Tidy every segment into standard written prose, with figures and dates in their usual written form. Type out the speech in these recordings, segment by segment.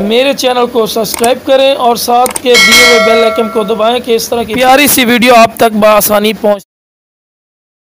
मेरे चैनल को सब्सक्राइब करें और साथ के दिए हुए बेल आइकन को दबाएं कि इस तरह की प्यारी सी वीडियो आप तक बआसानी पहुँच।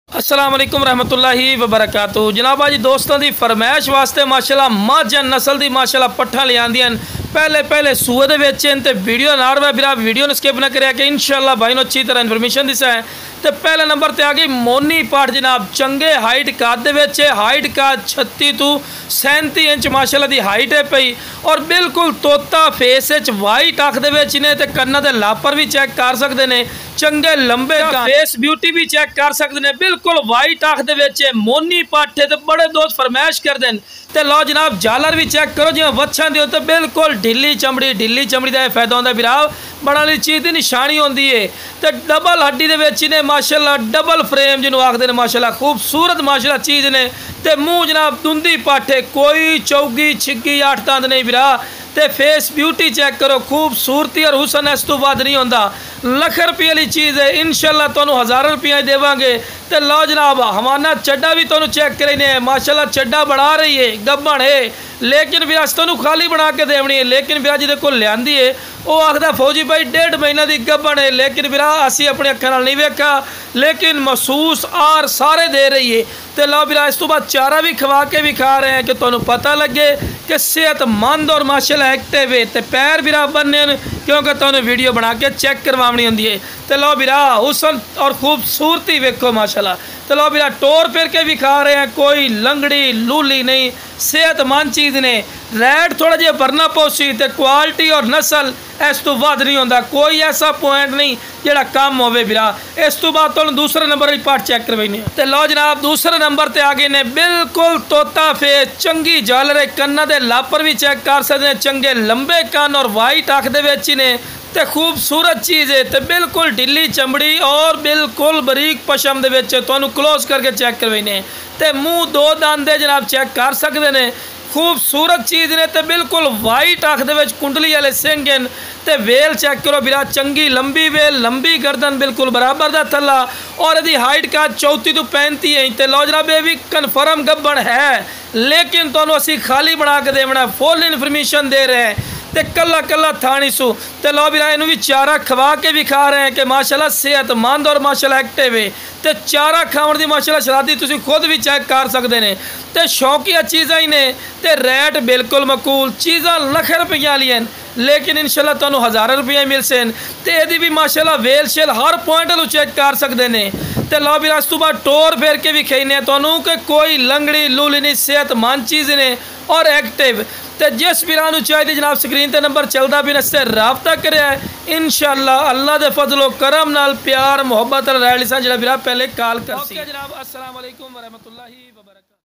अस्सलाम वालेकुम रहमतुल्लाहि व बरकातहू। जनाब जी दोस्तों की फरमाइश वास्ते माशाल्लाह मझ नस्ल की माशाल्लाह पट्ठा ले आंदियां पहले सूए दे विच ते वीडियो नाल वा बिरा वीडियो ने स्किप ना करिया कि इंशाअल्लाह भाई अच्छी तरह इन्फॉर्मेशन दिसा है। तो पहले नंबर ते आ गई मोनी पाठ जनाब, चंगे हाइट काद दे विच हाइट का 36 तो 37 इंच माशाल्लाह दी हाइट है पई और बिल्कुल तोता फेस विच वाइट अख दे विच ने ते कन्ना दे लापर भी चेक कर सकते हैं, चंगे लंबे फेस ब्यूटी भी चेक कर सकते हैं, बिल्कुल वाइट अख दे विच मोनी पाठे ते बड़े दोस्त फरमाइश कर दें। तो लो जनाब जालर भी चेक करो जिवें वच्छां दी तो बिल्कुल ढिली चमड़ी का फायदा होंदा बिरा बड़ा वाली चीज़ की निशानी होंदी है। तो डबल हड्डी दे विच ने माशाल्लाह डबल फ्रेम जिन्हों आखते हैं माशाल्लाह खूबसूरत माशाल्लाह चीज़ ने। तो मूँह जनाब दुंदी पाठे कोई चौगी छिग्गी 8 दंद नहीं बिरा। तो फेस ब्यूटी चेक करो खूबसूरती और हुसन इस तो वध नहीं होंदा। लख रुपये वाली चीज़ है इंशाल्लाह तुहानू 1000 रुपये देवांगे। तो लो जनाब हमारा चड्डा भी तुहानू चेक करेंगे माशाल्लाह चड्डा बढ़ा रही है गब्बन है लेकिन फिर अस तुहानू खाली बना के देवनी है। लेकिन फिर जिहदे कोल लिआंदी है वो आखदा फौजी भाई 1.5 महीना की गब्बन है लेकिन फिर असी अपने अखां नाल नहीं वेखा लेकिन महसूस आर सारे दे रही है। तो लो फिर इस तो बाद चारा भी खवा के भी खा रहे हैं कि तुहानू पता लगे कि सेहतमंद और माशाल्लाह एक्टिव है। तो पैर बिरा बन्ने क्योंकि तुहानू वीडियो बना के चेक करवानी होंदी है। तो लो बिरा हुसन और खूबसूरती वेखो माशाल्लाह। तो लो बिरा टोर फिर के भी खा रहे हैं, कोई लंगड़ी लूली नहीं, सेहतमंद चीज़ ने। रेट थोड़ा जिहा भरना पौसी तो क्वालिटी और नस्ल इस तो वध नहीं होंदा, कोई ऐसा पॉइंट नहीं जिहड़ा कम होवे बिरा। इस तो बाद तुहानू दूसरे नंबर वाली पाठ चेक करवाइने। तो लो जनाब दूसरे नंबर ते आ गए ने बिल्कुल तोता फेस, चंगी झालर, कन्ना दे लापर भी चेक कर सकते हैं, चंगे लंबे कन्न और वाइट अख दे विच ही ने। तो खूबसूरत चीज़ है तो बिल्कुल ढिली चमड़ी और बिल्कुल बरीक पशम दे विच तुहानू क्लोज करके चेक करवाइने। तो मूँह 2 दंद जनाब चेक कर सकते हैं, खूबसूरत चीज़ ने। तो बिल्कुल वाइट अख दे विच कुंडली वाले सिंह हैं। तो वेल चेक करो बिरा चंगी लंबी वेल, लंबी गर्दन, बिल्कुल बराबर का थला और यदि हाइट का 34 तो 35 इंच। तो लो जनाब ये भी कन्फर्म गब्बन है लेकिन तुहानू असी खाली बना के देवना, फुल इन्फॉर्मेशन दे रहे हैं। तो कला थानी सू। तो लो बिरा इनू भी चारा खवा के भी खा रहे हैं कि माशाल्लाह सेहतमंद और माशाल्लाह एक्टिव है। तो चारा खावन की माशाल्लाह शरादी तुसी खुद भी चेक कर सकते हैं। तो शौकिया चीज़ा ही ने। तो रेट बिल्कुल मकूल, चीज़ा लख रुपये वाली हैं लेकिन इंशाल्लाह तुहानू 1000 रुपये मिल सन। तो यदि भी माशाल्लाह वेल शेल हर पॉइंट चेक कर सकते हैं। तो लो भी इस तो बाद टोर फेर के भी खाने तुहानू कि कोई लंगड़ी लूली नहीं, सेहतमंद चीज़ ने और एक्टिव। तो जिस बिरा नू चाहिए जनाब स्क्रीन ते नंबर चलता भी इससे राबता करें इंशाल्लाह अल्लाह दे फजलो करम नाल प्यार मुहब्बत रैली सा जरा बिरा पहले कॉल कर। ओके जनाब अस्सलाम वालेकुम व रहमतुल्लाहि व बरकातहू।